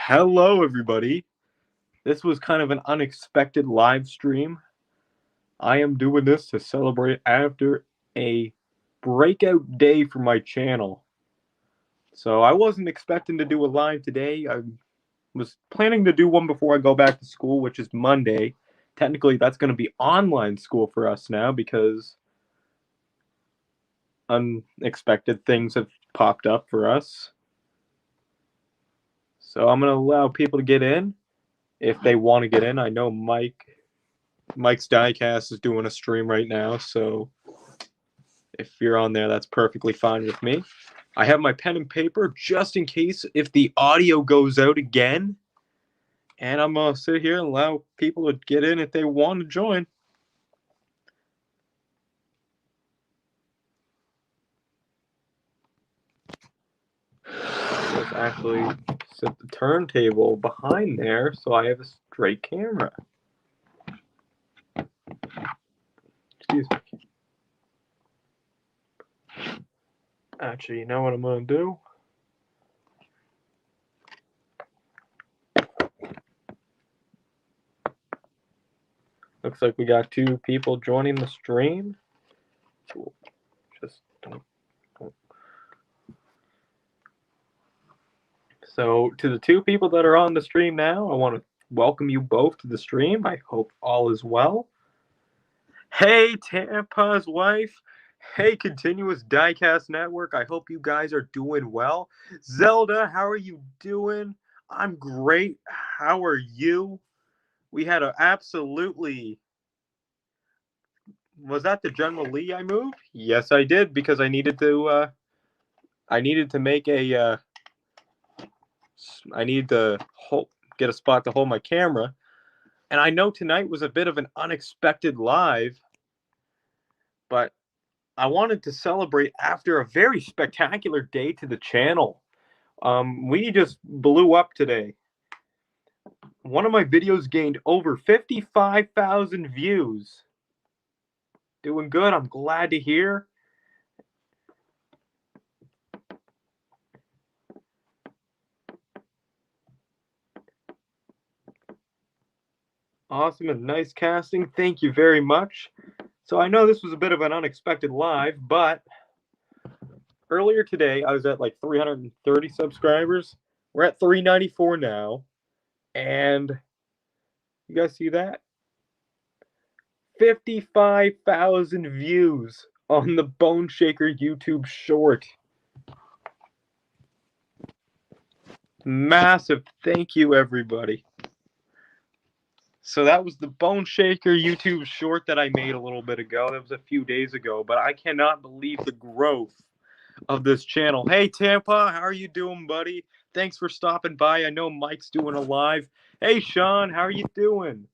Hello, everybody. This was kind of an unexpected live stream. I am doing this to celebrate after a breakout day for my channel. So I wasn't expecting to do a live today. I was planning to do one before I go back to school, which is Monday. Technically, that's going to be online school for us now because unexpected things have popped up for us. So I'm going to allow people to get in if they want to get in. I know Mike's Diecast is doing a stream right now, so if you're on there, that's perfectly fine with me. I have my pen and paper just in case if the audio goes out again, and I'm going to sit here and allow people to get in if they want to join. Let's actually set the turntable behind there so I have a straight camera. Excuse me. Actually, you know what I'm going to do? Looks like we got 2 people joining the stream. Just don't. So, to the 2 people that are on the stream now, I want to welcome you both to the stream. I hope all is well. Hey, Tampa's wife. Hey, Continuous Diecast Network. I hope you guys are doing well. Zelda, how are you doing? I'm great. How are you? We had an absolutely... Was that the General Lee I moved? Yes, I did, because I needed to make a... I need to get a spot to hold my camera. And I know tonight was a bit of an unexpected live, but I wanted to celebrate after a very spectacular day to the channel. We just blew up today. One of my videos gained over 55,000 views. Doing good. I'm glad to hear. Awesome and nice casting. Thank you very much. So I know this was a bit of an unexpected live, but earlier today I was at like 330 subscribers. We're at 394 now. And you guys see that? 55,000 views on the Bone Shaker YouTube short. Massive thank you, everybody. So that was the Bone Shaker YouTube short that I made a little bit ago. That was a few days ago, but I cannot believe the growth of this channel. Hey, Tampa, how are you doing, buddy? Thanks for stopping by. I know Mike's doing a live. Hey, Sean, how are you doing?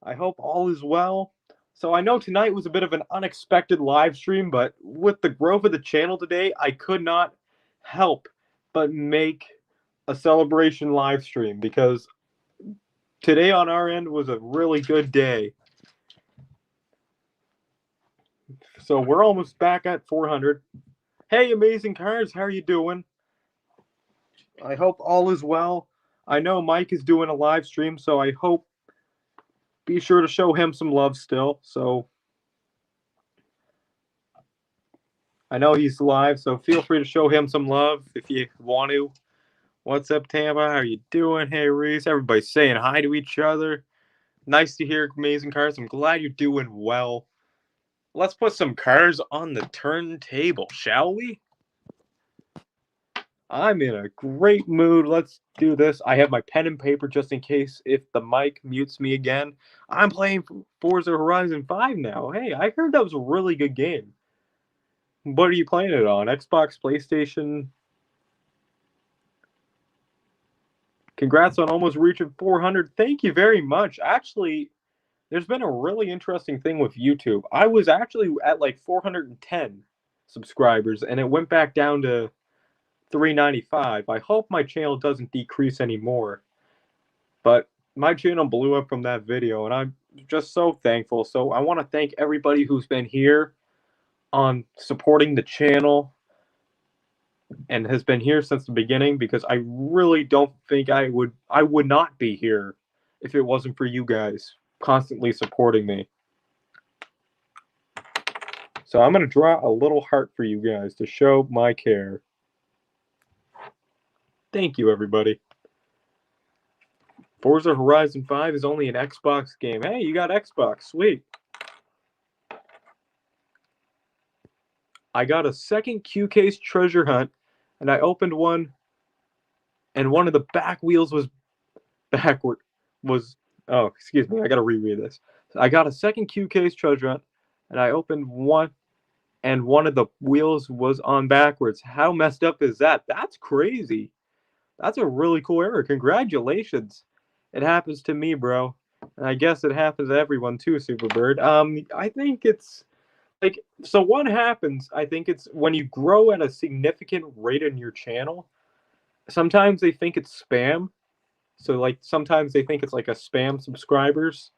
I hope all is well. So I know tonight was a bit of an unexpected live stream, but with the growth of the channel today, I could not help but make a celebration live stream because today on our end was a really good day. So we're almost back at 400. Hey, Amazing Cars, how are you doing? I hope all is well. I know Mike is doing a live stream, so I hope be sure to show him some love still. So I know he's live, so feel free to show him some love if you want to. What's up, Tampa? How are you doing? Hey, Reese. Everybody's saying hi to each other. Nice to hear, Amazing Cars. I'm glad you're doing well. Let's put some cars on the turntable, shall we? I'm in a great mood. Let's do this. I have my pen and paper just in case if the mic mutes me again. I'm playing Forza Horizon 5 now. Hey, I heard that was a really good game. What are you playing it on? Xbox, PlayStation? Congrats on almost reaching 400. Thank you very much. Actually, there's been a really interesting thing with YouTube. I was actually at like 410 subscribers, and it went back down to 395. I hope my channel doesn't decrease anymore. But my channel blew up from that video, and I'm just so thankful. So I want to thank everybody who's been here on supporting the channel. and has been here since the beginning, because I really don't think I would not be here if it wasn't for you guys constantly supporting me. So I'm going to draw a little heart for you guys to show my care. Thank you, everybody. Forza Horizon 5 is only an Xbox game. Hey, you got Xbox. Sweet. I got a second Q-Case treasure hunt, and I opened one, and one of the back wheels was backward. Oh, excuse me. I got to reread this. I got a second Q-Case treasure hunt, and I opened one, and one of the wheels was on backwards. How messed up is that? That's crazy. That's a really cool error. Congratulations. It happens to me, bro. And I guess it happens to everyone too, Superbird. I think it's like, so what happens, I think it's when you grow at a significant rate in your channel, sometimes they think it's spam. So like sometimes they think it's like a spam subscribers.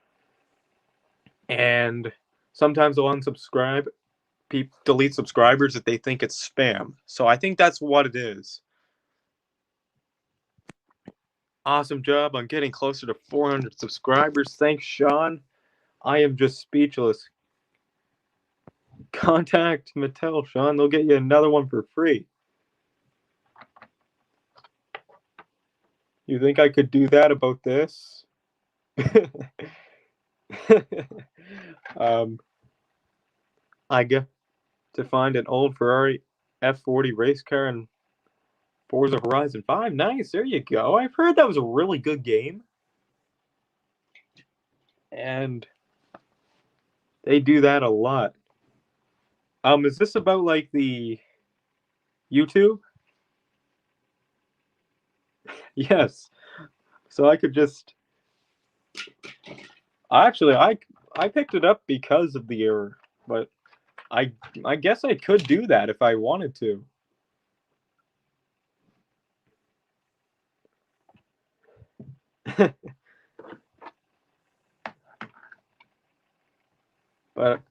And sometimes they'll unsubscribe, delete subscribers if they think it's spam. So I think that's what it is. Awesome job on getting closer to 400 subscribers. Thanks, Sean. I am just speechless. Contact Mattel, Sean. They'll get you another one for free. You think I could do that about this? I get to find an old Ferrari F40 race car in Forza Horizon 5. Nice, there you go. I've heard that was a really good game. And they do that a lot. Is this about like the YouTube? Yes. So I could just actually I picked it up because of the error, but I guess I could do that if I wanted to. But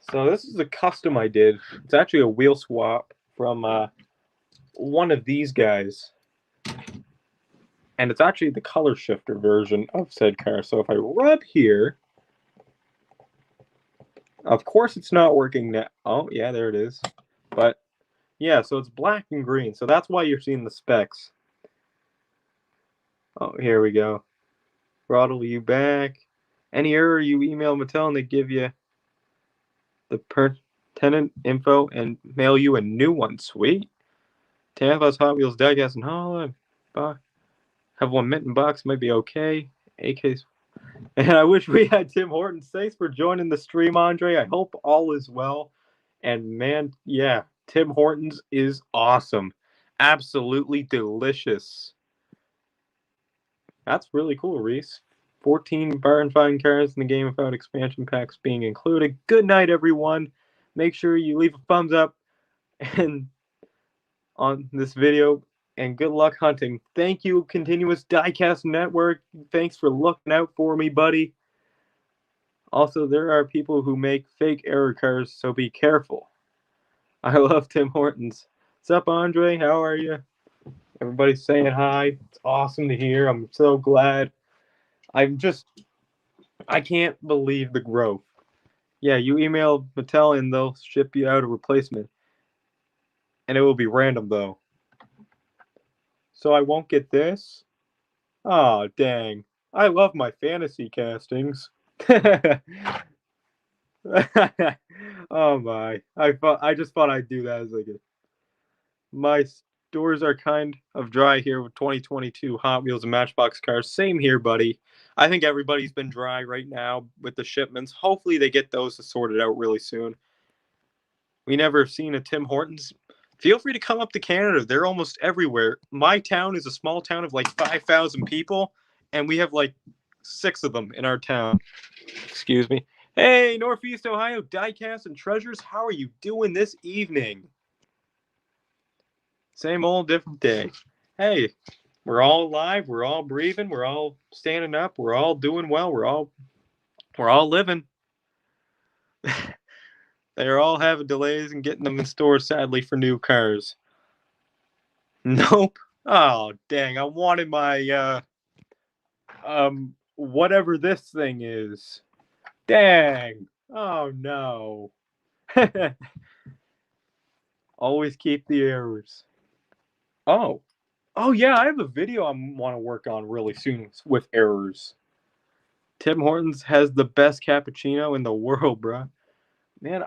so this is a custom I did. It's actually a wheel swap from one of these guys. And it's actually the color shifter version of said car. So if I rub here, of course it's not working now. Oh, yeah, there it is. But yeah, so it's black and green. So that's why you're seeing the specs. Oh, here we go. Throttle you back. Any error, you email Mattel and they give you the pertinent info and mail you a new one. Sweet. Tampa's Hot Wheels Diecast and Holland. Have one mint in box, might be okay. AK's. And I wish we had Tim Hortons. Thanks for joining the stream, Andre. I hope all is well. And man, yeah, Tim Hortons is awesome. Absolutely delicious. That's really cool, Reese. 14 barn find cars in the game without expansion packs being included. Good night, everyone. Make sure you leave a thumbs up and on this video, and good luck hunting. Thank you, Continuous Diecast Network. Thanks for looking out for me, buddy. Also, there are people who make fake error cars, so be careful. I love Tim Hortons. What's up, Andre? How are you? Everybody's saying hi. It's awesome to hear. I'm so glad. I can't believe the growth. Yeah, you email Mattel and they'll ship you out a replacement. And it will be random, though. So I won't get this? Oh, dang. I love my fantasy castings. Oh my. I just thought I'd do that as like a... My stores are kind of dry here with 2022 Hot Wheels and Matchbox cars. Same here, buddy. I think everybody's been dry right now with the shipments. Hopefully they get those sorted out really soon. We never have seen a Tim Hortons. Feel free to come up to Canada. They're almost everywhere. My town is a small town of like 5,000 people, and we have like 6 of them in our town. Excuse me. Hey, Northeast Ohio, Diecast and Treasures. How are you doing this evening? Same old, different day. Hey, we're all alive. We're all breathing. We're all standing up. We're all doing well. We're all living. They're all having delays and getting them in stores, sadly, for new cars. Nope. Oh, dang. I wanted my, whatever this thing is. Dang. Oh, no. Always keep the errors. Oh. Oh, yeah, I have a video I want to work on really soon with errors. Tim Hortons has the best cappuccino in the world, bro. Man,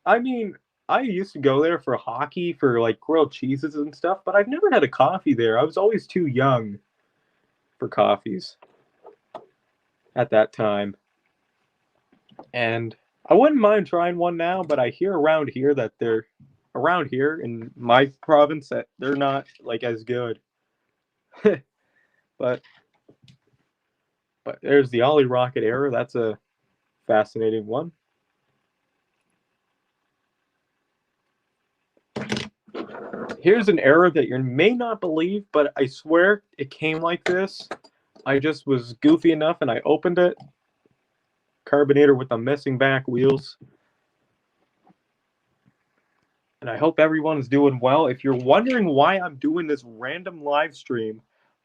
I mean, I used to go there for hockey for like grilled cheeses and stuff, but I've never had a coffee there. I was always too young for coffees at that time. And I wouldn't mind trying one now, but I hear around here that they're around here in my province that they're not like as good. but there's the Ollie Rocket error. That's a fascinating one. Here's an error that you may not believe, but I swear it came like this. I just was goofy enough and I opened it. Carbonator with the missing back wheels. And I hope everyone's doing well. If you're wondering why I'm doing this random live stream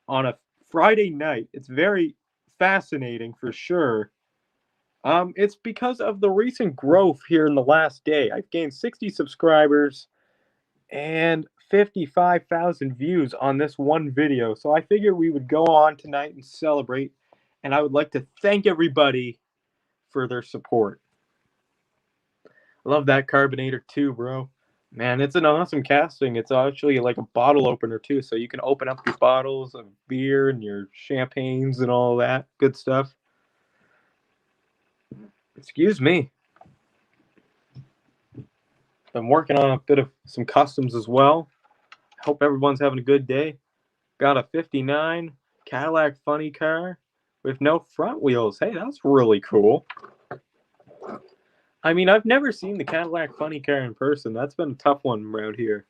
on a Friday night, it's very fascinating for sure. It's because of the recent growth here in the last day. I've gained 60 subscribers and 55,000 views on this one video. So I figured we would go on tonight and celebrate. And I would like to thank everybody for their support. I love that carbonator too, bro. Man, it's an awesome casting. It's actually like a bottle opener too. So you can open up your bottles of beer and your champagnes and all that good stuff. Excuse me. Been working on a bit of some customs as well. Hope everyone's having a good day. Got a 59 Cadillac funny car with no front wheels. Hey, that's really cool. I mean, I've never seen the Cadillac funny car in person. That's been a tough one around here.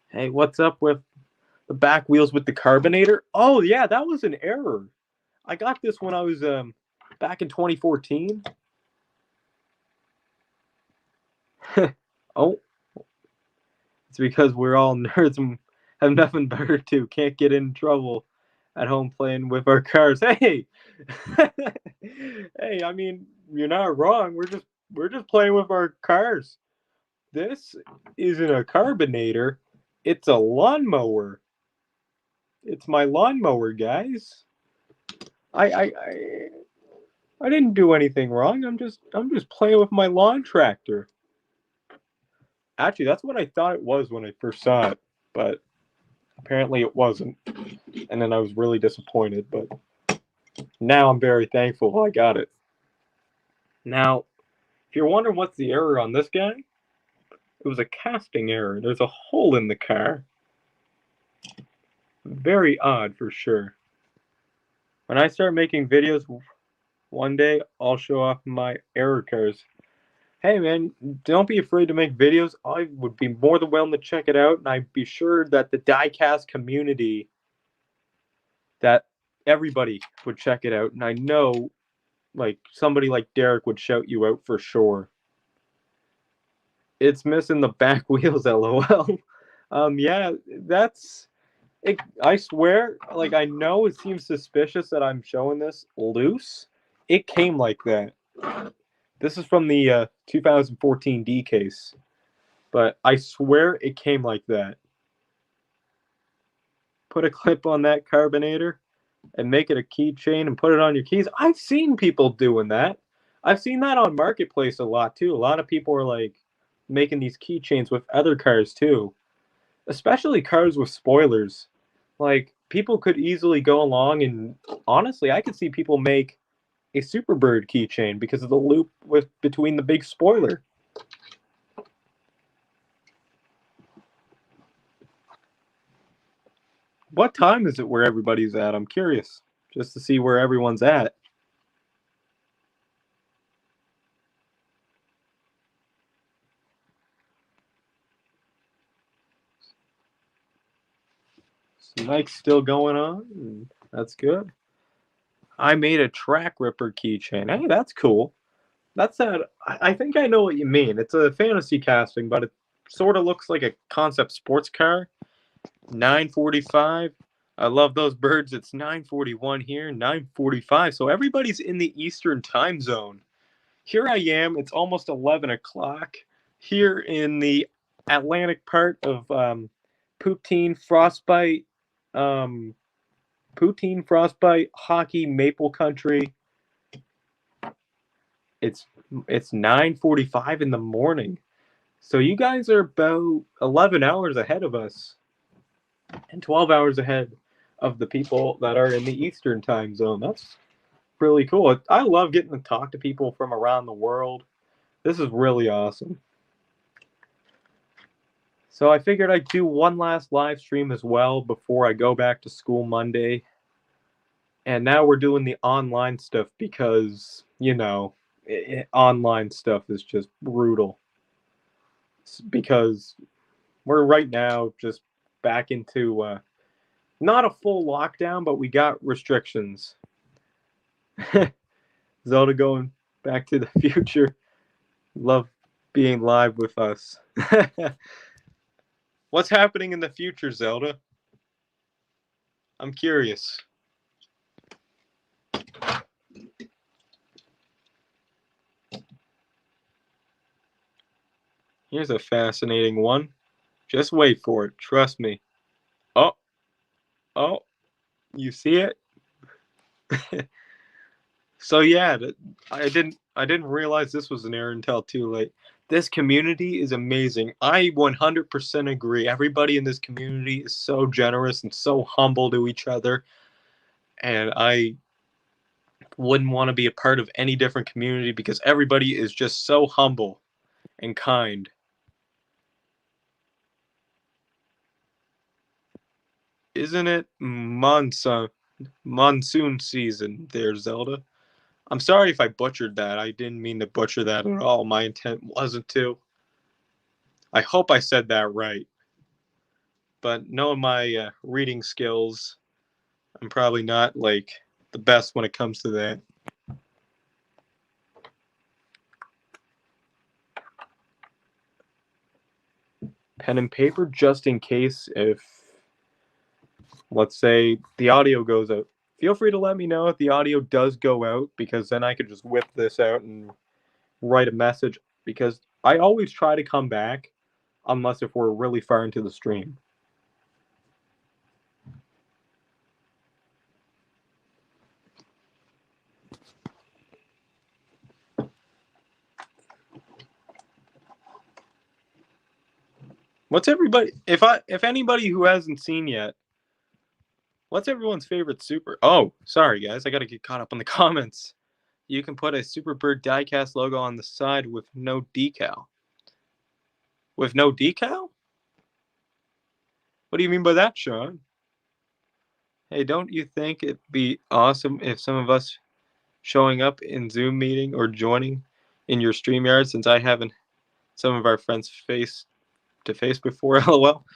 Hey, what's up with the back wheels with the carbonator? Oh, yeah, that was an error. I got this when I was back in 2014. Oh, it's because we're all nerds and have nothing better to do. Can't get in trouble at home playing with our cars. Hey, hey, I mean, you're not wrong. We're just playing with our cars. This isn't a carbonator. It's a lawnmower. It's my lawnmower, guys. I didn't do anything wrong. I'm just playing with my lawn tractor. Actually, that's what I thought it was when I first saw it, but apparently it wasn't. And then I was really disappointed, but now I'm very thankful I got it. Now, if you're wondering what's the error on this guy, it was a casting error. There's a hole in the car. Very odd for sure. When I start making videos one day, I'll show off my error cars. Hey man, don't be afraid to make videos. I would be more than willing to check it out, and I'd be sure that the Diecast community, that everybody would check it out. And I know, like, somebody like Derek would shout you out for sure. It's missing the back wheels, lol. Yeah, that's it. I swear, like, I know it seems suspicious that I'm showing this loose. It came like that. This is from the 2014 D case, but I swear it came like that. Put a clip on that carbonator and make it a keychain and put it on your keys. I've seen people doing that. I've seen that on Marketplace a lot too. A lot of people are like making these keychains with other cars too, especially cars with spoilers. Like people could easily go along and honestly, I could see people make a Superbird keychain because of the loop with between the big spoiler. What time is it where everybody's at? I'm curious just to see where everyone's at. So Mike's still going on. That's good. I made a track ripper keychain. Hey, that's cool. That's that. I think I know what you mean. It's a fantasy casting, but it sort of looks like a concept sports car. 9:45. I love those birds. It's 9:41 here, 9:45. So everybody's in the Eastern time zone. Here I am. It's almost 11 o'clock here in the Atlantic part of Poutine Frostbite, um, Poutine Frostbite Hockey Maple Country. It's it's 9:45 in the morning. So you guys are about 11 hours ahead of us and 12 hours ahead of the people that are in the Eastern time zone. That's really cool. I love getting to talk to people from around the world. This is really awesome. So I figured I'd do one last live stream as well before I go back to school Monday. And now we're doing the online stuff because, online stuff is just brutal. Because we're right now just back into not a full lockdown, but we got restrictions. Zelda going back to the future. Love being live with us. What's happening in the future, Zelda? I'm curious. Here's a fascinating one. Just wait for it. Trust me. Oh, oh, you see it? So yeah, I didn't realize this was an error until too late. This community is amazing. I 100% agree. Everybody in this community is so generous and so humble to each other, and I wouldn't want to be a part of any different community because everybody is just so humble and kind. Isn't it monsoon season there, Zelda? I'm sorry if I butchered that. I didn't mean to butcher that at all. My intent wasn't to. I hope I said that right. But knowing my reading skills, I'm probably not like the best when it comes to that. Pen and paper just in case if, let's say, the audio goes out. Feel free to let me know if the audio does go out because then I could just whip this out and write a message because I always try to come back unless if we're really far into the stream. What's everybody if anybody who hasn't seen yet, what's everyone's favorite super? Oh, sorry guys, I got to get caught up on the comments. You can put a Superbird Diecast logo on the side with no decal. With no decal? What do you mean by that, Sean? Hey, don't you think it'd be awesome if some of us showing up in Zoom meeting or joining in your StreamYard since I haven't some of our friends face to face before, lol.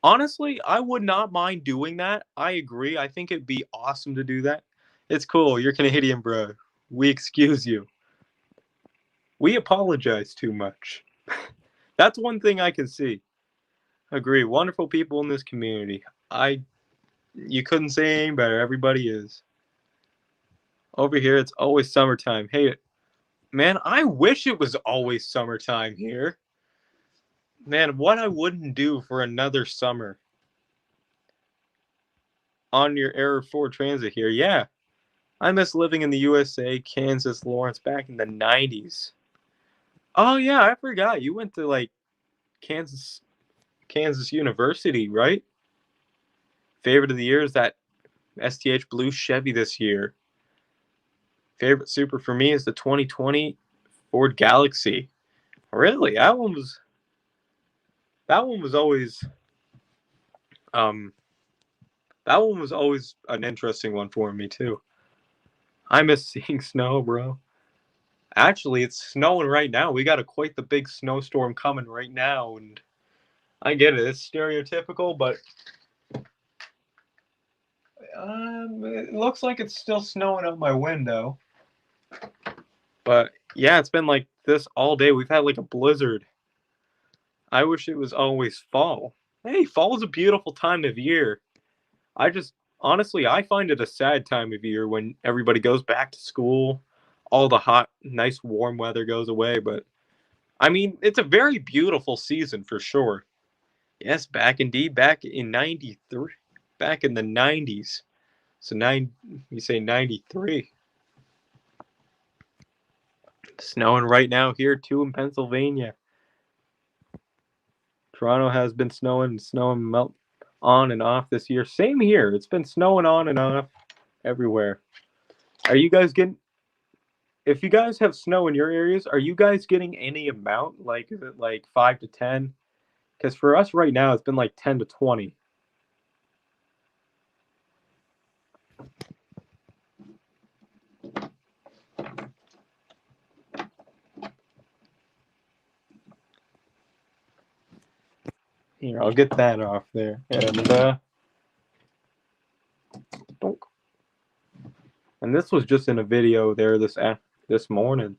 Honestly, I would not mind doing that. I agree. I think it'd be awesome to do that. It's cool. You're Canadian, bro. We excuse you. We apologize too much. That's one thing I can see. Agree. Wonderful people in this community. You couldn't say any better. Everybody is. Over here, it's always summertime. Hey, man, I wish it was always summertime here. Man, what I wouldn't do for another summer. On your Air 4 Transit here. Yeah, I miss living in the USA, Kansas, Lawrence back in the 90s. Oh yeah, I forgot. You went to like Kansas University, right? Favorite of the year is that STH Blue Chevy this year. Favorite super for me is the 2020 Ford Galaxy. Really? That one was always um that one was always an interesting one for me too. I miss seeing snow, bro. Actually, it's snowing right now. We got quite the big snowstorm coming right now, and I get it. It's stereotypical, but it looks like it's still snowing out my window. But Yeah, it's been like this all day. We've had like a blizzard. I wish it was always fall. Hey, fall is a beautiful time of year. I just honestly, I find it a sad time of year when everybody goes back to school. All the hot, nice, warm weather goes away. But I mean, it's a very beautiful season for sure. Yes, back in '93, back in the '90s. So you say '93. Snowing right now here too in Pennsylvania. Toronto has been snowing melt on and off this year. Same here. It's been snowing on and off everywhere. Are you guys getting? If you guys have snow in your areas, are you guys getting any amount? Like, is it like 5 to 10? Because for us right now, it's been like 10 to 20. Here, I'll get that off there. And this was just in a video there this morning,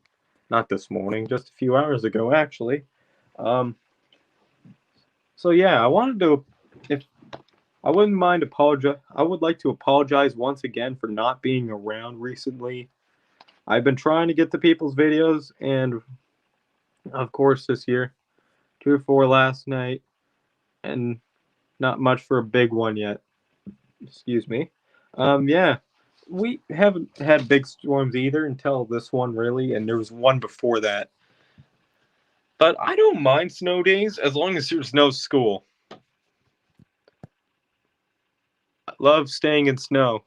not this morning, just a few hours ago actually. Um, so yeah, if I wouldn't mind apologize. I would like to apologize once again for not being around recently. I've been trying to get to people's videos, and of course this year, 2 or 4 last night, and not much for a big one yet. Excuse me. Yeah, we haven't had big storms either until this one really, and there was one before that. But I don't mind snow days as long as there's no school. I love staying in snow.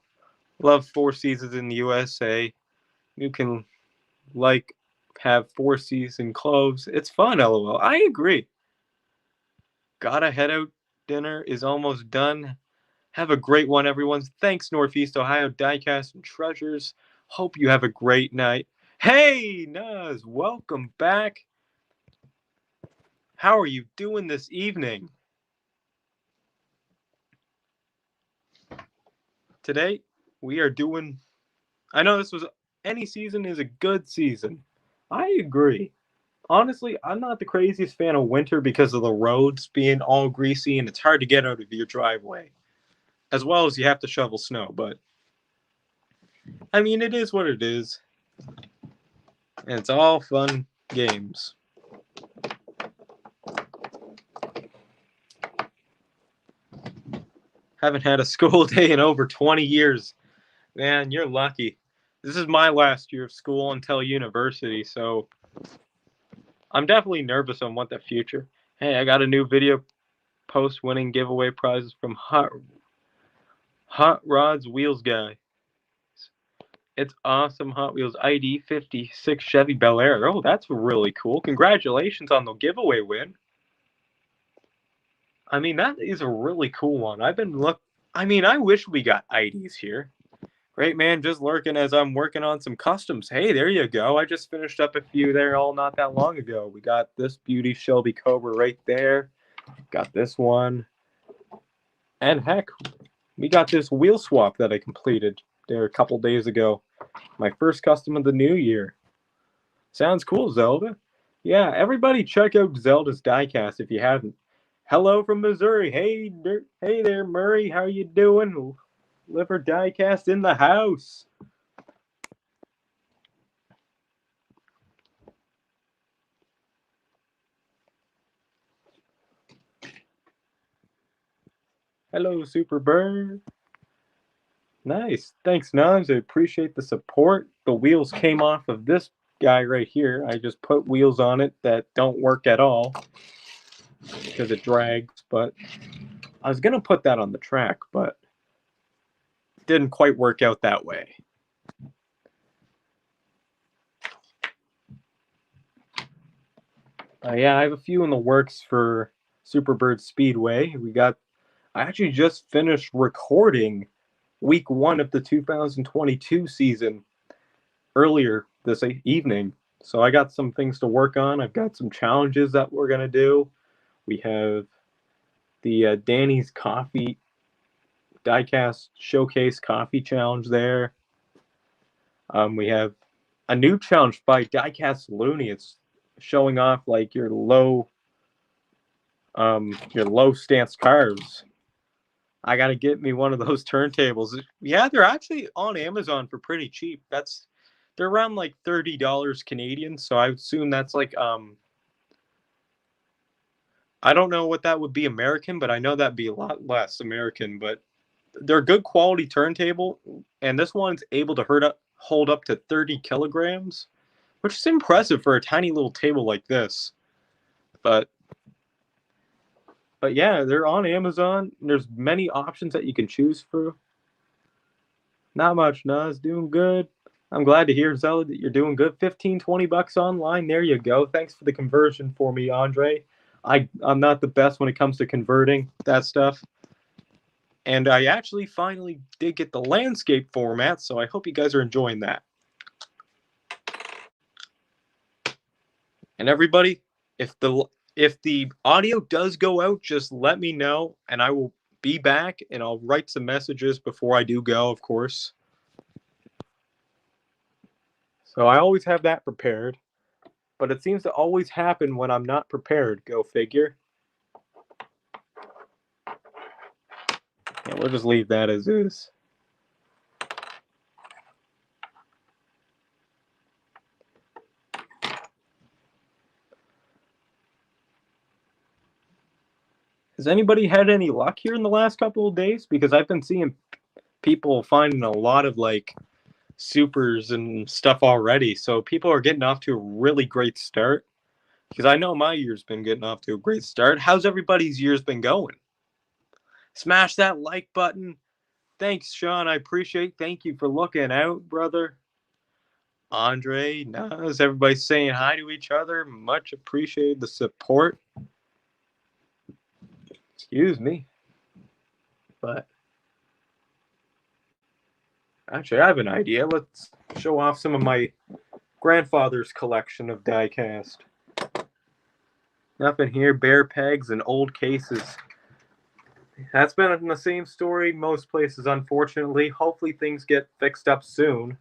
Love 4 seasons in the USA. You can like have 4 season clothes. It's fun, lol. I agree. Gotta head out. Dinner is almost done. Have a great one, everyone. Thanks, Northeast Ohio Diecast and Treasures. Hope you have a great night. Hey, Nuz, welcome back. How are you doing this evening? Today, we are doing. I know any season is a good season. I agree. Honestly, I'm not the craziest fan of winter because of the roads being all greasy and it's hard to get out of your driveway. As well as you have to shovel snow, but I mean, it is what it is. And it's all fun games. Haven't had a school day in over 20 years. Man, you're lucky. This is my last year of school until university, so I'm definitely nervous on what the future. Hey, I got a new video post winning giveaway prizes from Hot Rods Wheels Guy. It's awesome Hot Wheels ID 56 Chevy Bel Air. Oh, that's really cool. Congratulations on the giveaway win. I mean, that is a really cool one. I mean, I wish we got IDs here. Great man, just lurking as I'm working on some customs. Hey, there you go. I just finished up a few there all not that long ago. We got this beauty Shelby Cobra right there. Got this one. And heck, we got this wheel swap that I completed there a couple days ago. My first custom of the new year. Sounds cool, Zelda. Yeah, everybody check out Zelda's Diecast if you haven't. Hello from Missouri. Hey there, Murray. How you doing? Liver Diecast in the house. Hello, Super Bird. Nice. Thanks, Nons. I appreciate the support. The wheels came off of this guy right here. I just put wheels on it that don't work at all because it drags, but I was going to put that on the track, but it didn't quite work out that way. Yeah, I have a few in the works for Superbird Speedway. I actually just finished recording week 1 of the 2022 season earlier this evening. So I got some things to work on. I've got some challenges that we're going to do. We have the Danny's Coffee Diecast Showcase Coffee Challenge there. We have a new challenge by Diecast Looney. It's showing off like your low stance cars. I gotta get me one of those turntables. Yeah, they're actually on Amazon for pretty cheap. They're around like $30 Canadian. So I assume that's like I don't know what that would be American, but I know that'd be a lot less American. But they're a good quality turntable, and this one's able to hold up to 30 kilograms, which is impressive for a tiny little table like this. But yeah, they're on Amazon. There's many options that you can choose for. Not much, Nuz. Doing good. I'm glad to hear, Zella, that you're doing good. 15, $20 online. There you go. Thanks for the conversion for me, Andre. I'm not the best when it comes to converting that stuff. And I actually finally did get the landscape format, so I hope you guys are enjoying that. And everybody, if the audio does go out, just let me know, and I will be back, and I'll write some messages before I do go, of course. So I always have that prepared, but it seems to always happen when I'm not prepared. Go figure. Yeah, we'll just leave that as is. Has anybody had any luck here in the last couple of days? Because I've been seeing people finding a lot of like supers and stuff already. So people are getting off to a really great start. Because I know my year's been getting off to a great start. How's everybody's year's been going? Smash that like button. Thanks, Sean. I appreciate. Thank you for looking out, brother. Andre, Naz, everybody saying hi to each other. Much appreciated the support. Excuse me. But actually, I have an idea. Let's show off some of my grandfather's collection of diecast. Nothing here, bare pegs and old cases. That's been the same story most places, unfortunately. Hopefully things get fixed up soon.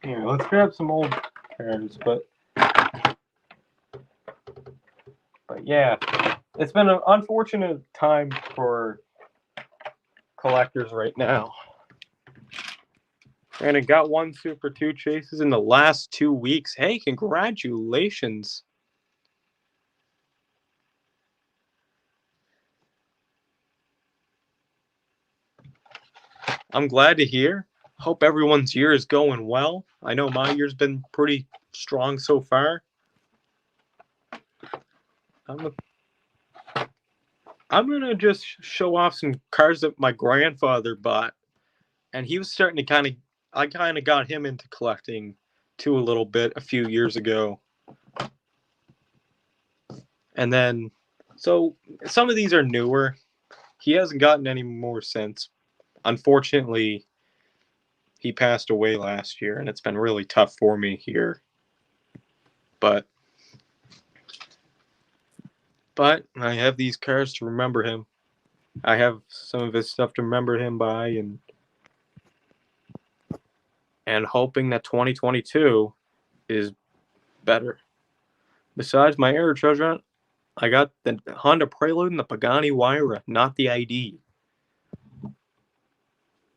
Here, let's grab some old cards, but yeah, it's been an unfortunate time for collectors right now. And it got 1 Super 2 chases in the last 2 weeks. Hey, congratulations. I'm glad to hear. Hope everyone's year is going well. I know my year's been pretty strong so far. I'm gonna just show off some cars that my grandfather bought, and he was starting to I kind of got him into collecting too a little bit a few years ago. And then, so some of these are newer. He hasn't gotten any more since. Unfortunately, he passed away last year, and it's been really tough for me here. But I have these cars to remember him. I have some of his stuff to remember him by, and hoping that 2022 is better. Besides my Air Treasure, I got the Honda Prelude and the Pagani Huayra, not the ID.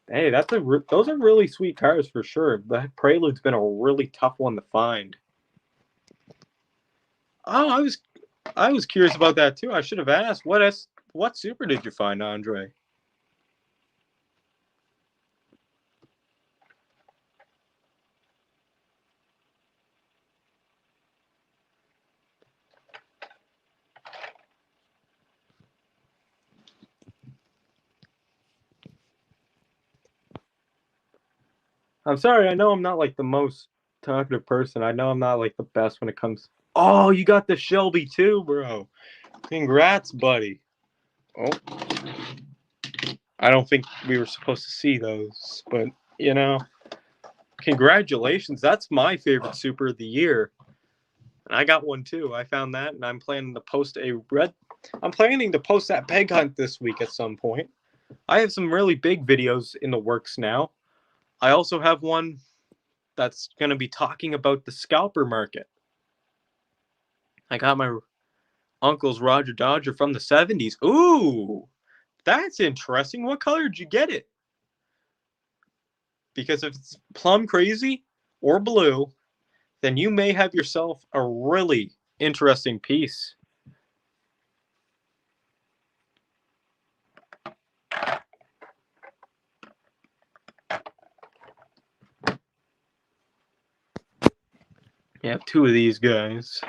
Hey, those are really sweet cars for sure. The Prelude's been a really tough one to find. Oh, I was curious about that too. I should have asked. What super did you find, Andre? I'm sorry. I know I'm not like the most talkative person. I know I'm not like the best when it comes. Oh, you got the Shelby too, bro. Congrats, buddy. Oh, I don't think we were supposed to see those, but you know, congratulations. That's my favorite super of the year. And I got one too. I found that, and I'm planning to post that peg hunt this week at some point. I have some really big videos in the works now. I also have one that's going to be talking about the scalper market. I got my uncle's Roger Dodger from the 70s. Ooh, that's interesting. What color did you get it? Because if it's plum crazy or blue, then you may have yourself a really interesting piece. You have two of these guys.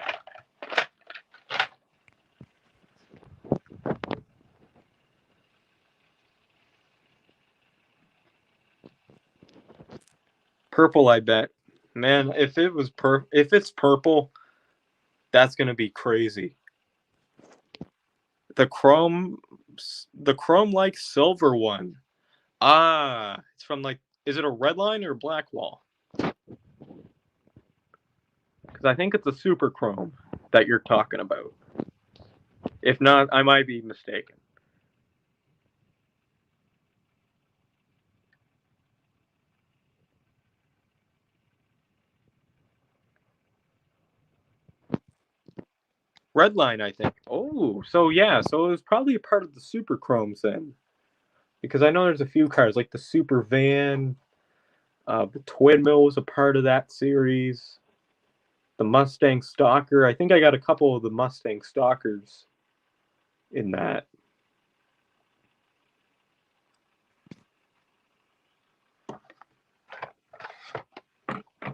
Purple, I bet. Man, if it's purple, that's gonna be crazy. The chrome like silver one. Ah, it's from like, is it a red line or a black wall? Because I think it's a super chrome that you're talking about. If not, I might be mistaken. Red line, I think. Oh, so yeah, so it was probably a part of the super chromes then. Because I know there's a few cars, like the Super Van, the Twin Mill was a part of that series. The Mustang Stalker. I think I got a couple of the Mustang Stalkers in that.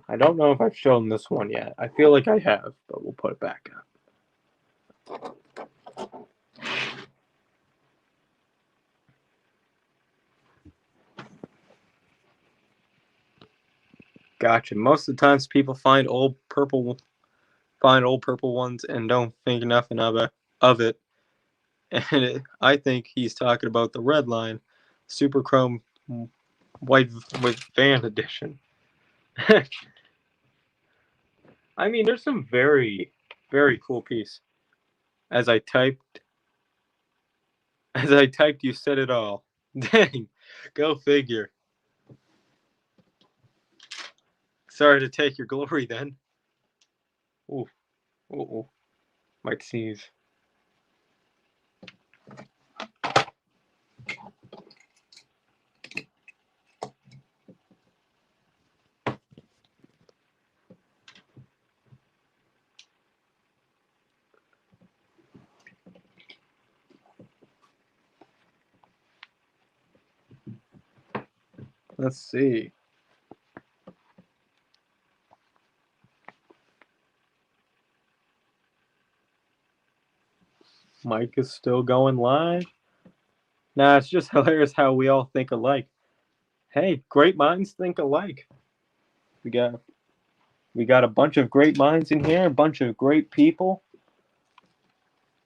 I don't know if I've shown this one yet. I feel like I have, but we'll put it back up. Gotcha. Most of the times people find old purple ones and don't think nothing of it. And I think he's talking about the red line, Super Chrome White with Van Edition. I mean, there's some very, very cool piece. As I typed, you said it all. Dang, go figure. Sorry to take your glory then. Ooh, ooh, might sneeze. Let's see. Mike is still going live. Nah, it's just hilarious how we all think alike. Hey, great minds think alike. We got a bunch of great minds in here, a bunch of great people.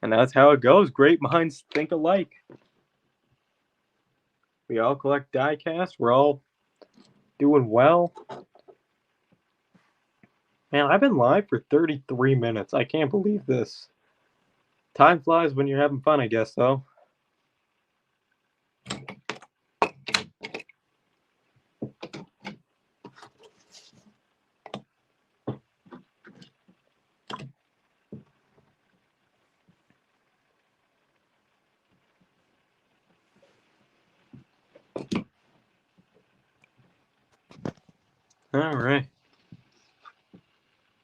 And that's how it goes. Great minds think alike. We all collect diecast. We're all doing well. Man, I've been live for 33 minutes. I can't believe this. Time flies when you're having fun, I guess, though. All right.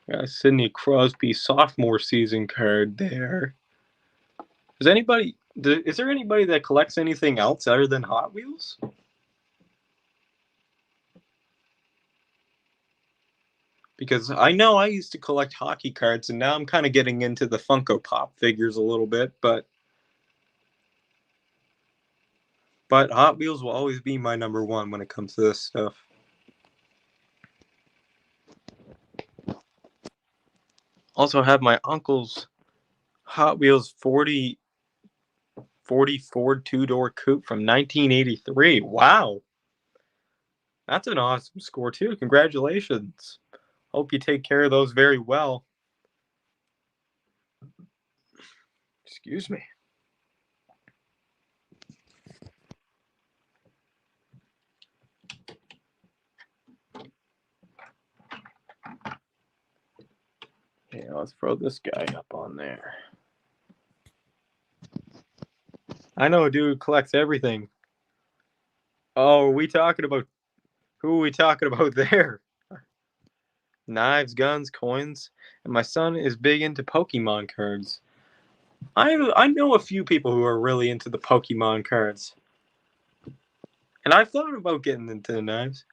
Got a Sidney Crosby sophomore season card there. Is there anybody that collects anything else other than Hot Wheels? Because I know I used to collect hockey cards, and now I'm kind of getting into the Funko Pop figures a little bit, but Hot Wheels will always be my number one when it comes to this stuff. Also have my uncle's Hot Wheels 40 Ford two-door coupe from 1983. Wow. That's an awesome score, too. Congratulations. Hope you take care of those very well. Excuse me. Yeah, let's throw this guy up on there. I know a dude who collects everything. Oh, are we talking about who are we talking about there? Knives, guns, coins, and my son is big into Pokemon cards. I know a few people who are really into the Pokemon cards, and I've thought about getting into the knives.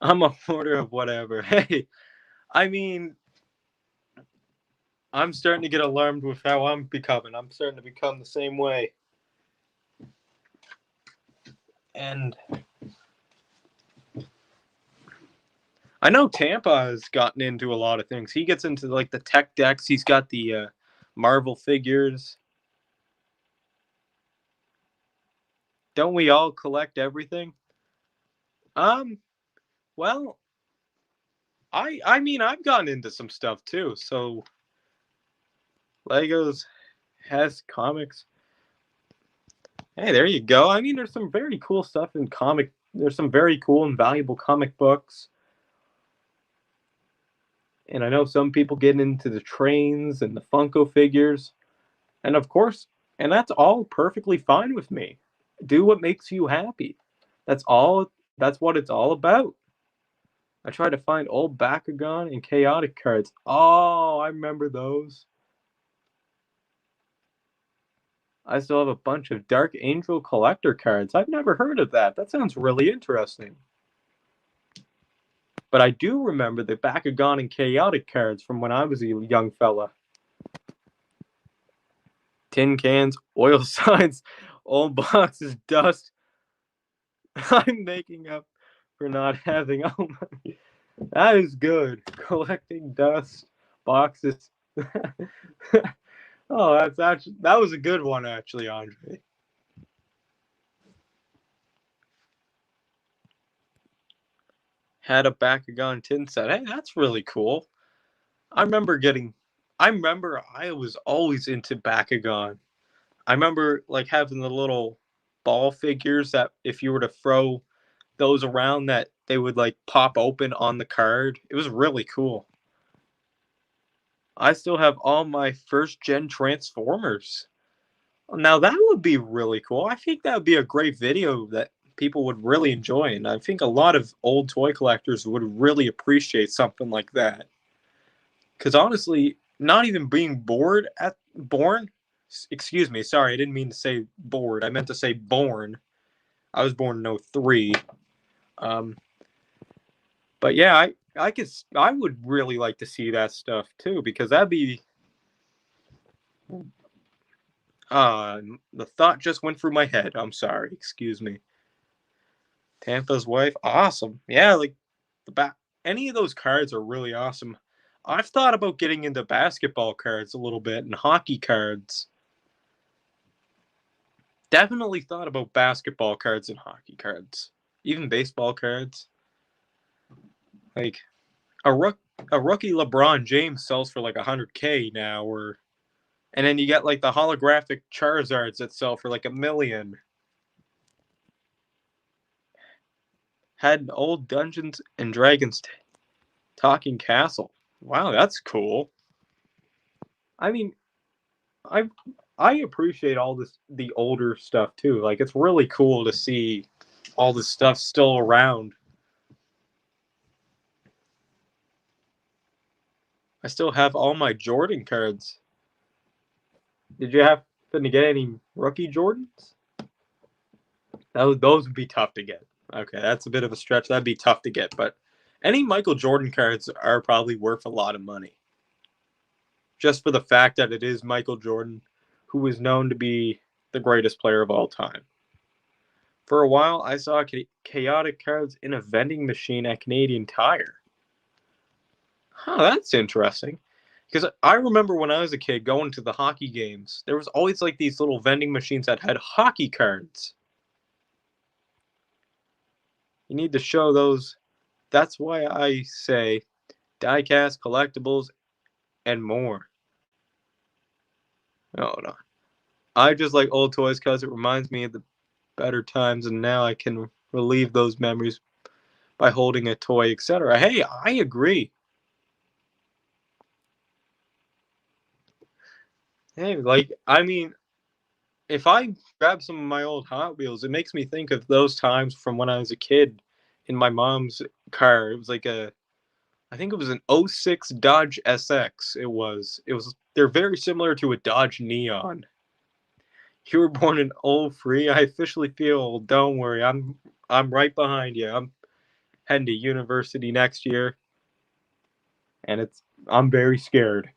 I'm a hoarder of whatever. Hey, I mean, I'm starting to get alarmed with how I'm becoming. I'm starting to become the same way. And I know Tampa has gotten into a lot of things. He gets into like the tech decks. He's got the Marvel figures. Don't we all collect everything? Um, well, I mean I've gotten into some stuff too. So Legos has comics. Hey, there you go. I mean, there's some very cool stuff in comic. There's some very cool and valuable comic books. And I know some people get into the trains and the Funko figures. And of course, and that's all perfectly fine with me. Do what makes you happy. That's all that's what it's all about. I try to find old Bakugan and chaotic cards. Oh, I remember those. I still have a bunch of Dark Angel collector cards. I've never heard of that. That sounds really interesting. But I do remember the Bakugan and chaotic cards from when I was a young fella. Tin cans, oil signs, old boxes, dust. I'm making up for not having all my. That is good. Collecting dust, boxes. Oh, that was a good one actually, Andre. Had a Bakugan tin set. Hey, that's really cool. I remember getting. I remember I was always into Bakugan. I remember like having the little ball figures that if you were to throw those around that they would like pop open on the card. It was really cool. I still have all my first gen Transformers. Now that would be really cool. I think that would be a great video that people would really enjoy, and I think a lot of old toy collectors would really appreciate something like that. Because honestly, not even being bored at born, excuse me, sorry, I didn't mean to say bored. I meant to say born. I was born in '03. Um, but yeah, I would really like to see that stuff too because that'd be the thought just went through my head. I'm sorry, excuse me. Tampa's wife, awesome. Yeah, like the back. Any of those cards are really awesome. I've thought about getting into basketball cards a little bit and hockey cards. Definitely thought about basketball cards and hockey cards, even baseball cards. Like a rook, a rookie LeBron James sells for like 100K now, or and then you get like the holographic Charizards that sell for like 1 million. Had an old Dungeons and Dragons talking castle. Wow, that's cool. I mean, I I appreciate all this the older stuff too. Like it's really cool to see all this stuff still around. I still have all my Jordan cards. Did you happen to get any rookie Jordans? Those would be tough to get. Okay, that's a bit of a stretch. That'd be tough to get, but any Michael Jordan cards are probably worth a lot of money. Just for the fact that it is Michael Jordan, who is known to be the greatest player of all time. For a while, I saw chaotic cards in a vending machine at Canadian Tire. Huh, that's interesting. Because I remember when I was a kid going to the hockey games, there was always like these little vending machines that had hockey cards. You need to show those. That's why I say diecast, collectibles, and more. Oh no. I just like old toys because it reminds me of the better times, and now I can relieve those memories by holding a toy, etc. Hey, I agree. Hey, like, I mean, if I grab some of my old Hot Wheels, it makes me think of those times from when I was a kid in my mom's car. It was like I think it was an '06 Dodge SX. They're very similar to a Dodge Neon. You were born in '03. I officially feel old. Don't worry, I'm right behind you. I'm heading to university next year, and I'm very scared.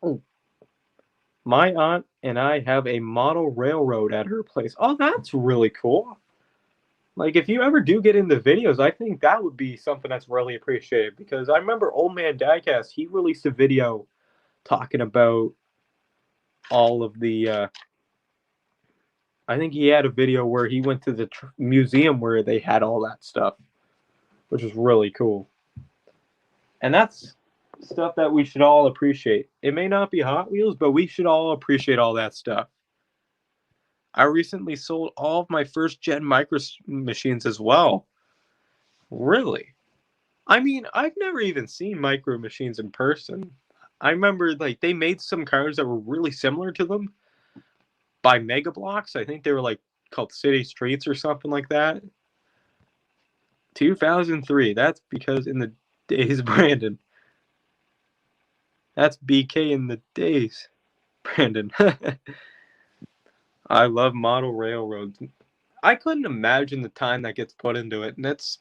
Oh, my aunt and I have a model railroad at her place. Oh, that's really cool. Like, if you ever do get into videos, I think that would be something that's really appreciated because I remember Old Man Diecast, he released a video talking about all of I think he had a video where he went to the museum where they had all that stuff, which is really cool. And that's stuff that we should all appreciate. It may not be Hot Wheels, but we should all appreciate all that stuff. I recently sold all of my first gen micro machines as well. Really? I mean, I've never even seen micro machines in person. I remember like they made some cars that were really similar to them by Mega Blocks. I think they were like called City Streets or something like that. 2003. That's because in the days, Brandon. That's BK in the days, Brandon. I love model railroads. I couldn't imagine the time that gets put into it, and it's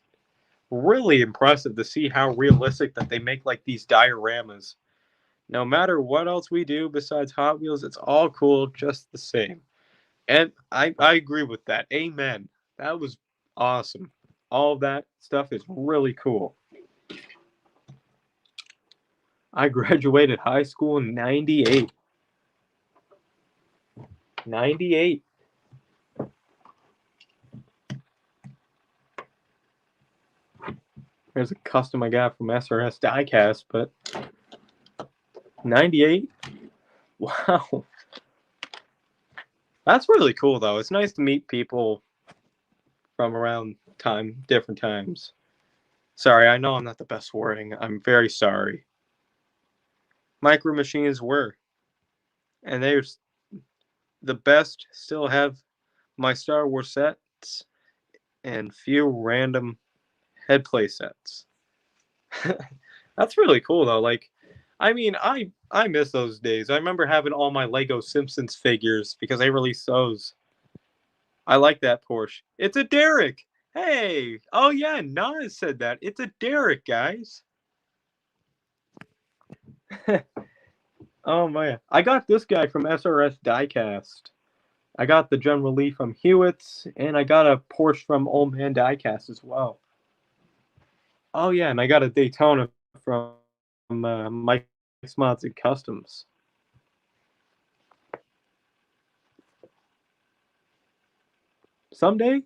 really impressive to see how realistic that they make like these dioramas. No matter what else we do besides Hot Wheels, it's all cool just the same. And I agree with that. Amen. That was awesome. All of that stuff is really cool. I graduated high school in 98. 98. There's a custom I got from SRS Diecast, but 98? Wow. That's really cool, though. It's nice to meet people from around different times. Sorry, I know I'm not the best wording. I'm very sorry. Micro Machines were, and they're the best. Still have my Star Wars sets and few random head play sets. That's really cool though. Like, I mean, I miss those days. I remember having all my Lego Simpsons figures because they released those. I like that Porsche. It's a Derek. Hey, oh yeah, Nas said that. It's a Derek, guys. Oh man, I got this guy from SRS Diecast. I got the General Lee from Hewitt's, and I got a Porsche from Old Man Diecast as well. Oh yeah, and I got a Daytona from Mike's Mods and Customs. Someday,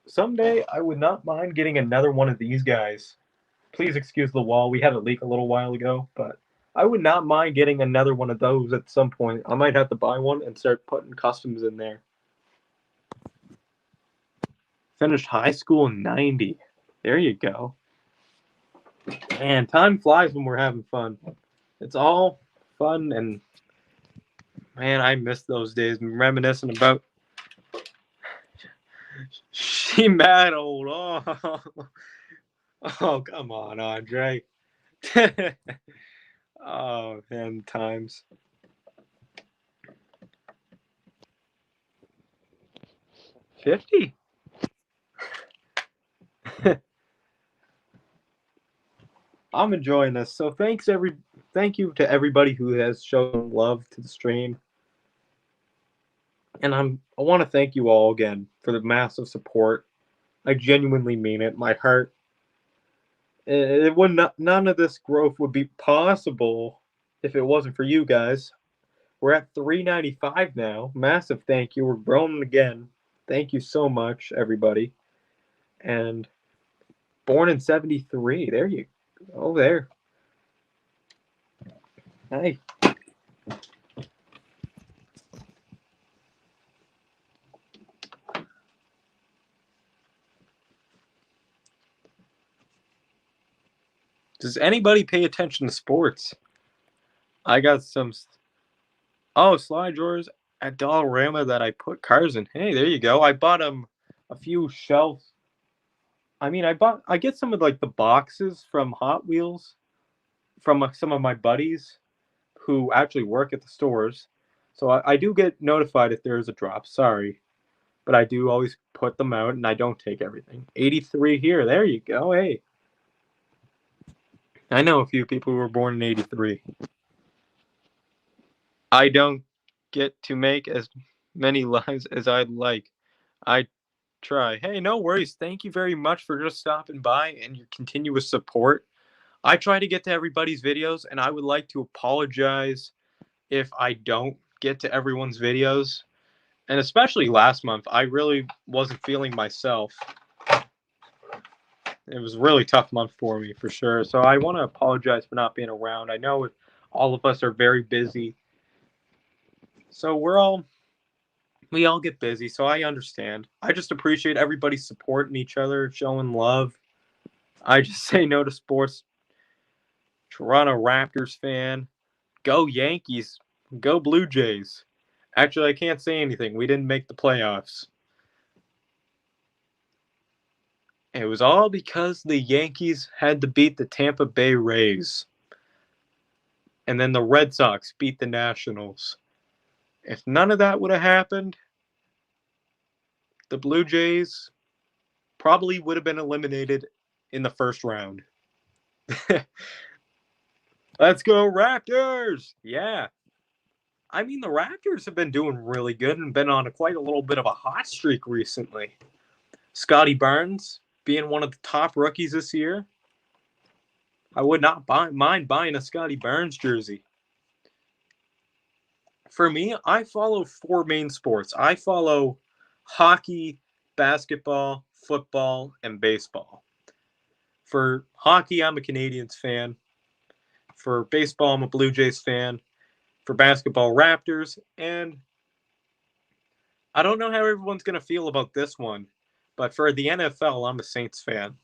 someday, I would not mind getting another one of these guys. Please excuse the wall. We had a leak a little while ago, but I would not mind getting another one of those at some point. I might have to buy one and start putting customs in there. Finished high school in 90. There you go. Man, time flies when we're having fun. It's all fun, and man, I miss those days. I'm reminiscing about. She mad old. Oh, oh come on, Andre. Oh, man, times. 50? I'm enjoying this. So thank you to everybody who has shown love to the stream. And I want to thank you all again for the massive support. I genuinely mean it. My heart it would not, none of this growth would be possible if it wasn't for you guys. We're at 395 now. Massive thank you. We're growing again. Thank you so much, everybody. And born in 73. There you go. There. Hey. Does anybody pay attention to sports? I got some Oh, slide drawers at Dollarama that I put cars in. Hey, there you go. I bought a few shelves. I get some of like the boxes from Hot Wheels from some of my buddies who actually work at the stores. So I do get notified if there is a drop. Sorry, but I do always put them out, and I don't take everything. 83 here. There you go. Hey, I know a few people who were born in 83. I don't get to make as many lives as I'd like. I try. Hey, no worries. Thank you very much for just stopping by and your continuous support. I try to get to everybody's videos, and I would like to apologize if I don't get to everyone's videos. And especially last month, I really wasn't feeling myself. It was a really tough month for me, for sure. So I want to apologize for not being around. I know all of us are very busy. So we all get busy, so I understand. I just appreciate everybody supporting each other, showing love. I just say no to sports. Toronto Raptors fan. Go Yankees. Go Blue Jays. Actually, I can't say anything. We didn't make the playoffs. It was all because the Yankees had to beat the Tampa Bay Rays. And then the Red Sox beat the Nationals. If none of that would have happened, the Blue Jays probably would have been eliminated in the first round. Let's go, Raptors! Yeah. I mean, the Raptors have been doing really good and been on quite a little bit of a hot streak recently. Scotty Barnes being one of the top rookies this year. I would not mind buying a Scotty Barnes jersey. For me, I follow four main sports. I follow hockey, basketball, football, and baseball. For hockey, I'm a Canadiens fan. For baseball, I'm a Blue Jays fan. For basketball, Raptors. And I don't know how everyone's going to feel about this one, but for the NFL, I'm a Saints fan.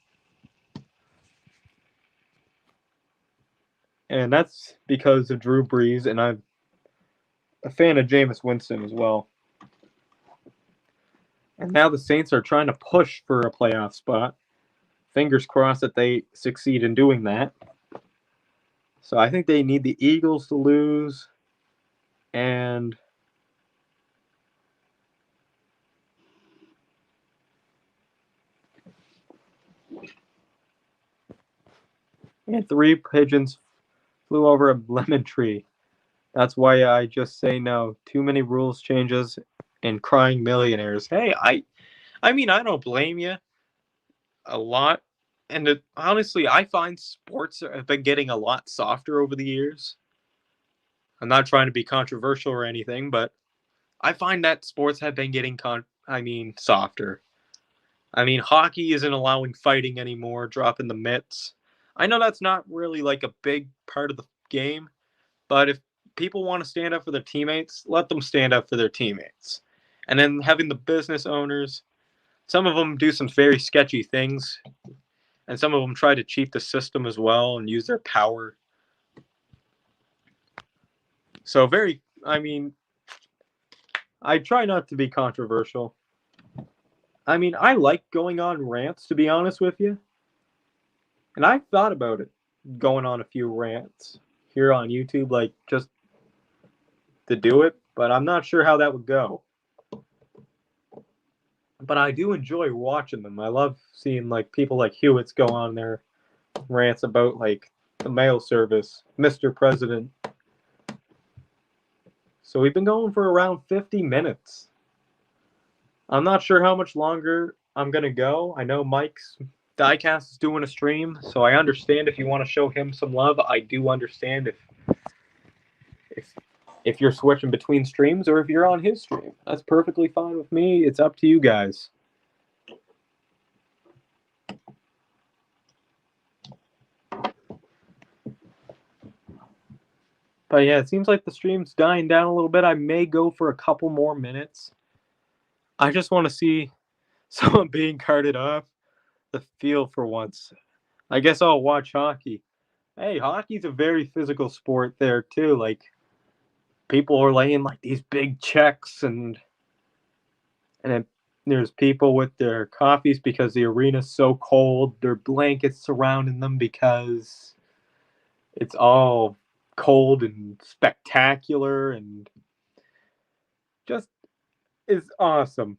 And that's because of Drew Brees, and I'm a fan of Jameis Winston as well. And now the Saints are trying to push for a playoff spot. Fingers crossed that they succeed in doing that. So I think they need the Eagles to lose. And three pigeons flew over a lemon tree. That's why I just say no. Too many rules changes and crying millionaires. Hey, I mean, I don't blame you a lot. And honestly, I find sports have been getting a lot softer over the years. I'm not trying to be controversial or anything, but I find that sports have been getting softer. I mean, hockey isn't allowing fighting anymore, dropping the mitts. I know that's not really like a big part of the game, but if people want to stand up for their teammates, let them stand up for their teammates. And then having the business owners, some of them do some very sketchy things, and some of them try to cheat the system as well and use their power. So I try not to be controversial. I mean, I like going on rants, to be honest with you. And I've thought about it, going on a few rants here on YouTube, like just to do it, but I'm not sure how that would go. But I do enjoy watching them. I love seeing like people like Hewitt's go on their rants about like the mail service, Mr. President. So we've been going for around 50 minutes. I'm not sure how much longer I'm going to go. I know Mike's Diecast is doing a stream, so I understand if you want to show him some love. I do understand if you're switching between streams or if you're on his stream. That's perfectly fine with me. It's up to you guys. But yeah, it seems like the stream's dying down a little bit. I may go for a couple more minutes. I just want to see someone being carted off the field for once. I guess I'll watch hockey. Hey, hockey's a very physical sport there too. Like people are laying like these big checks, and then there's people with their coffees because the arena's so cold. Their blankets surrounding them because it's all cold and spectacular and just is awesome.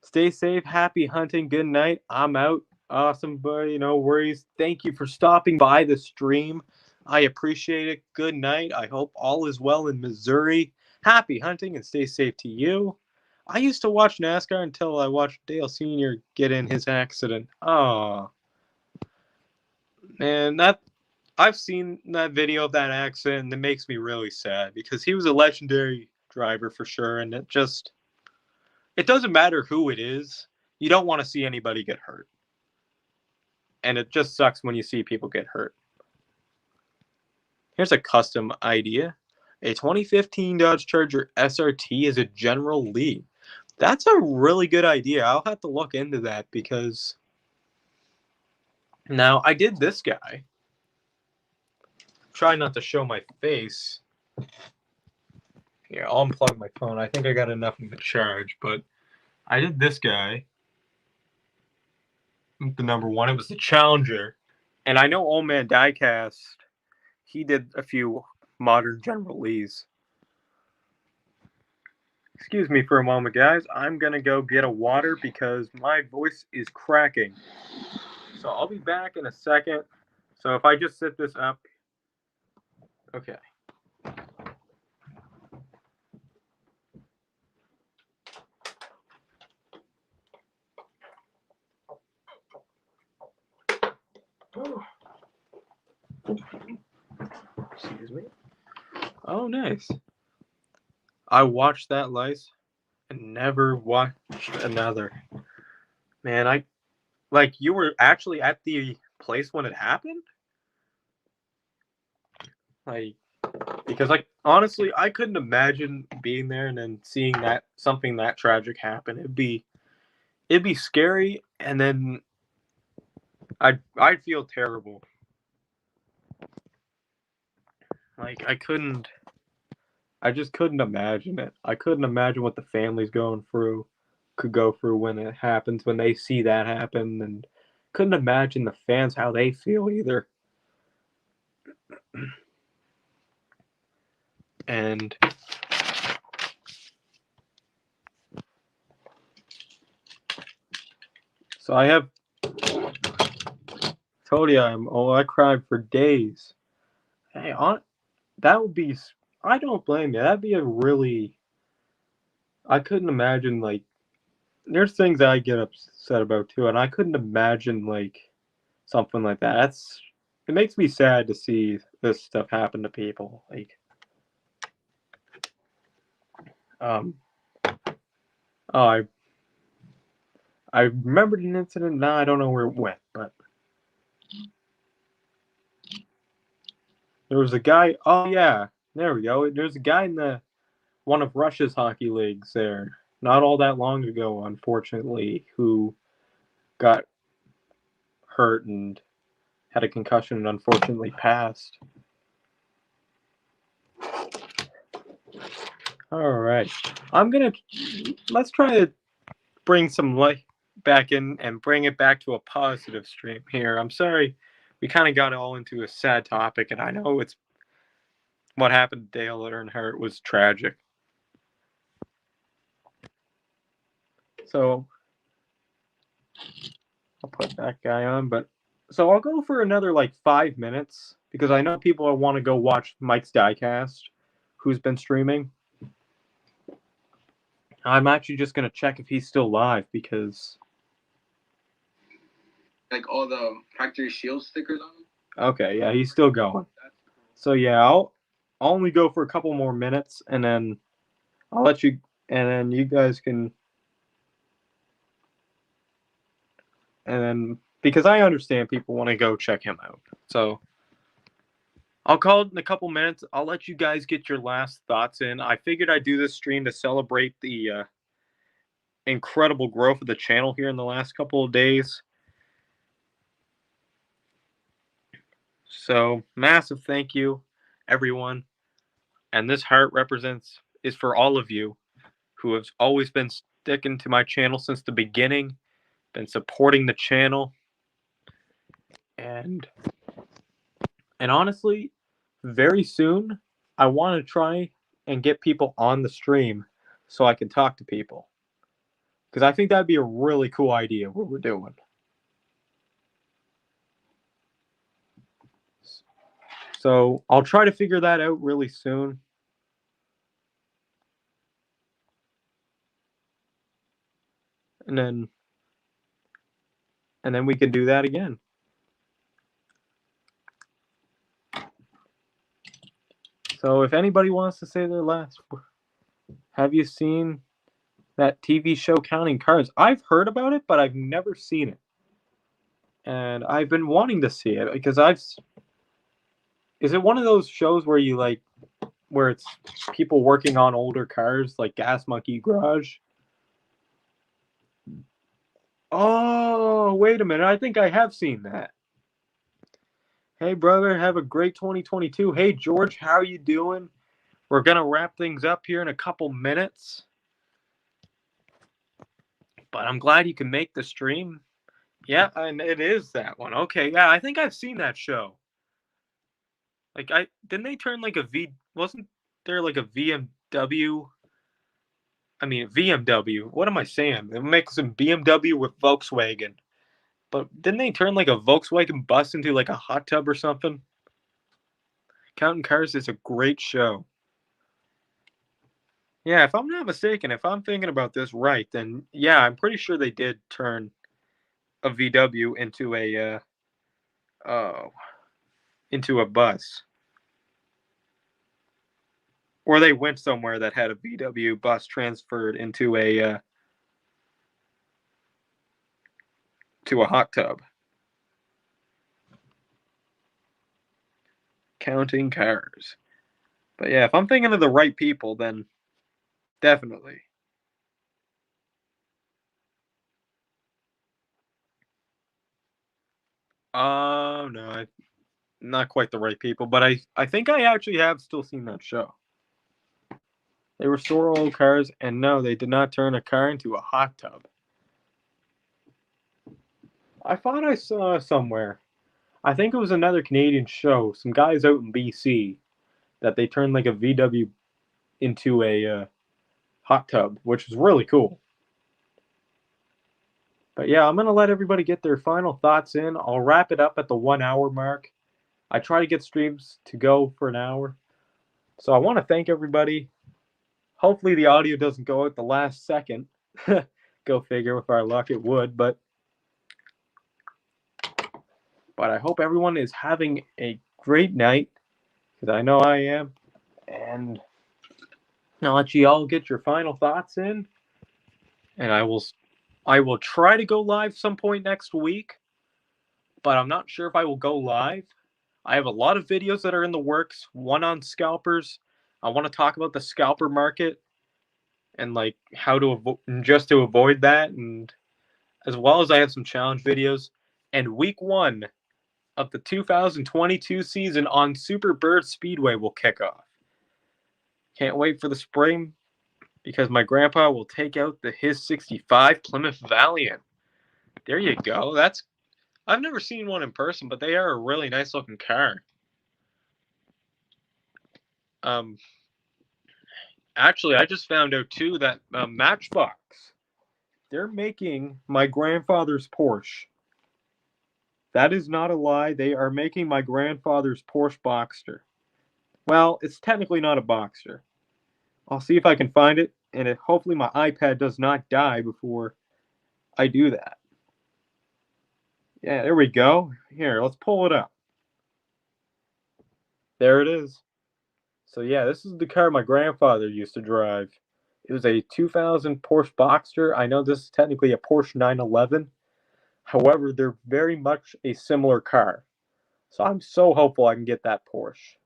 Stay safe, happy hunting, good night. I'm out. Awesome, buddy. No worries. Thank you for stopping by the stream. I appreciate it. Good night. I hope all is well in Missouri. Happy hunting and stay safe to you. I used to watch NASCAR until I watched Dale Sr. get in his accident. Oh, man, that I've seen that video of that accident and it makes me really sad because he was a legendary driver for sure, and it doesn't matter who it is. You don't want to see anybody get hurt. And it just sucks when you see people get hurt. Here's a custom idea. A 2015 Dodge Charger SRT is a General Lee. That's a really good idea. I'll have to look into that because now I did this guy. Try not to show my face. Here, I'll unplug my phone. I think I got enough of the charge, but I did this guy. The number one, it was the Challenger. And I know Old Man Diecast, he did a few modern General Lees. Excuse me for a moment, guys. I'm going to go get a water because my voice is cracking. So I'll be back in a second. So if I just sit this up. Okay. Excuse me. Oh, nice. I watched that lice and never watched another. Man, you were actually at the place when it happened? Because honestly, I couldn't imagine being there and then seeing that something that tragic happen. It'd be scary, and then I'd feel terrible. I just couldn't imagine it. I couldn't imagine what the family's could go through when it happens, when they see that happen, and couldn't imagine the fans how they feel either. And so I told you I cried for days. Hey, that would be. I don't blame you. That'd be I couldn't imagine there's things that I get upset about too, and I couldn't imagine something like that. It makes me sad to see this stuff happen to people. Oh, I remembered an incident. Now I don't know where it went, but there was a guy. Oh yeah, there we go. There's a guy in one of Russia's hockey leagues there, not all that long ago, unfortunately, who got hurt and had a concussion and unfortunately passed. All right, let's try to bring some light back in and bring it back to a positive stream here. I'm sorry, we kind of got all into a sad topic, and I know it's what happened to Dale Earnhardt was tragic. So I'll put that guy on, so I'll go for another 5 minutes because I know people want to go watch Mike's Diecast, who's been streaming. I'm actually just gonna check if he's still live because all the factory shield stickers on him. Okay, yeah, he's still going. So yeah, I'll only go for a couple more minutes and then I'll let you, and then you guys can, and then because I understand people want to go check him out. So I'll call it in a couple minutes. I'll let you guys get your last thoughts in. I figured I'd do this stream to celebrate the incredible growth of the channel here in the last couple of days. So massive thank you, everyone. And this heart is for all of you who have always been sticking to my channel since the beginning, been supporting the channel. And honestly, very soon I want to try and get people on the stream so I can talk to people. Because I think that'd be a really cool idea what we're doing. So I'll try to figure that out really soon. And then we can do that again. So if anybody wants to say their last word, have you seen that TV show Counting Cards? I've heard about it, but I've never seen it. And I've been wanting to see it because is it one of those shows where you like where it's people working on older cars like Gas Monkey Garage? Oh, wait a minute. I think I have seen that. Hey, brother, have a great 2022. Hey, George, how are you doing? We're going to wrap things up here in a couple minutes. But I'm glad you can make the stream. Yeah, and it is that one. Okay, yeah, I think I've seen that show. Like, didn't they turn like wasn't there like a VMW? I mean, VMW. What am I saying? It makes a BMW with Volkswagen. But didn't they turn like a Volkswagen bus into like a hot tub or something? Counting Cars is a great show. Yeah, if I'm not mistaken, if I'm thinking about this right, then yeah, I'm pretty sure they did turn a VW into a bus. Or they went somewhere that had a VW bus transferred into to a hot tub. Counting Cars. But yeah, if I'm thinking of the right people, then definitely. Oh, no, not quite the right people, but I think I actually have still seen that show. They restore old cars, and no, they did not turn a car into a hot tub. I thought I saw somewhere. I think it was another Canadian show. Some guys out in BC that they turned like a VW into a hot tub, which is really cool. But yeah, I'm going to let everybody get their final thoughts in. I'll wrap it up at the 1 hour mark. I try to get streams to go for an hour. So I want to thank everybody. Hopefully the audio doesn't go at the last second. Go figure, with our luck it would, but I hope everyone is having a great night, because I know I am. And I'll let you all get your final thoughts in. And I will try to go live some point next week, but I'm not sure if I will go live. I have a lot of videos that are in the works, one on scalpers. I want to talk about the scalper market and like how to avoid that, and as well as I have some challenge videos. And week 1 of the 2022 season on Super Bird Speedway will kick off. Can't wait for the spring, because my grandpa will take out his 65 Plymouth Valiant. There you go. I've never seen one in person, but they are a really nice looking car. Actually, I just found out too that Matchbox, they're making my grandfather's Porsche. That is not a lie. They are making my grandfather's Porsche Boxster. Well, it's technically not a Boxster. I'll see if I can find it, and hopefully my iPad does not die before I do that. Yeah, there we go. Here, let's pull it up. There it is. So yeah, this is the car my grandfather used to drive. It was a 2000 Porsche Boxster. I know this is technically a Porsche 911. However, they're very much a similar car. So I'm so hopeful I can get that Porsche.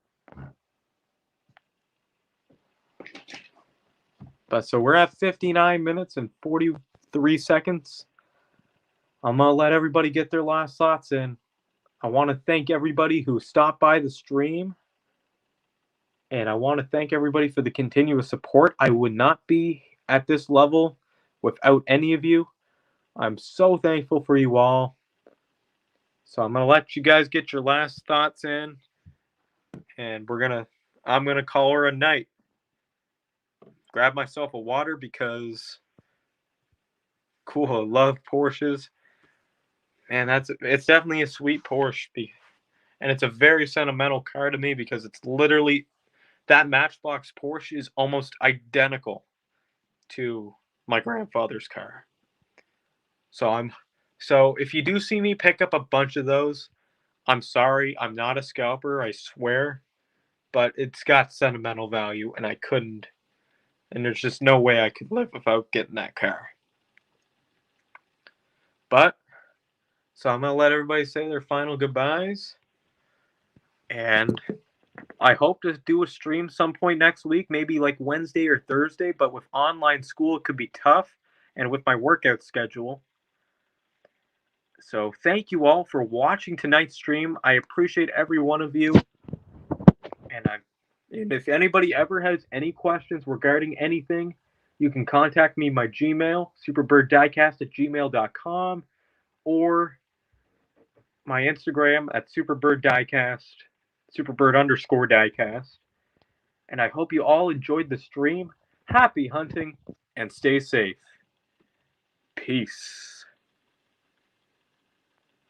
But so we're at 59 minutes and 43 seconds. I'm going to let everybody get their last thoughts in. I want to thank everybody who stopped by the stream. And I want to thank everybody for the continuous support. I would not be at this level without any of you. I'm so thankful for you all. So I'm gonna let you guys get your last thoughts in, and I'm gonna call her a night. Grab myself a water because cool, I love Porsches. And it's definitely a sweet Porsche, and it's a very sentimental car to me because it's literally that Matchbox Porsche is almost identical to my grandfather's car. So if you do see me pick up a bunch of those, I'm sorry, I'm not a scalper, I swear, but it's got sentimental value and and there's just no way I could live without getting that car. But so I'm going to let everybody say their final goodbyes, and I hope to do a stream some point next week, maybe like Wednesday or Thursday, but with online school, it could be tough, and with my workout schedule. So thank you all for watching tonight's stream. I appreciate every one of you. And if anybody ever has any questions regarding anything, you can contact me my Gmail, superbirddiecast@gmail.com, or my Instagram at superbirddiecast, superbird_diecast. And I hope you all enjoyed the stream. Happy hunting and stay safe. Peace.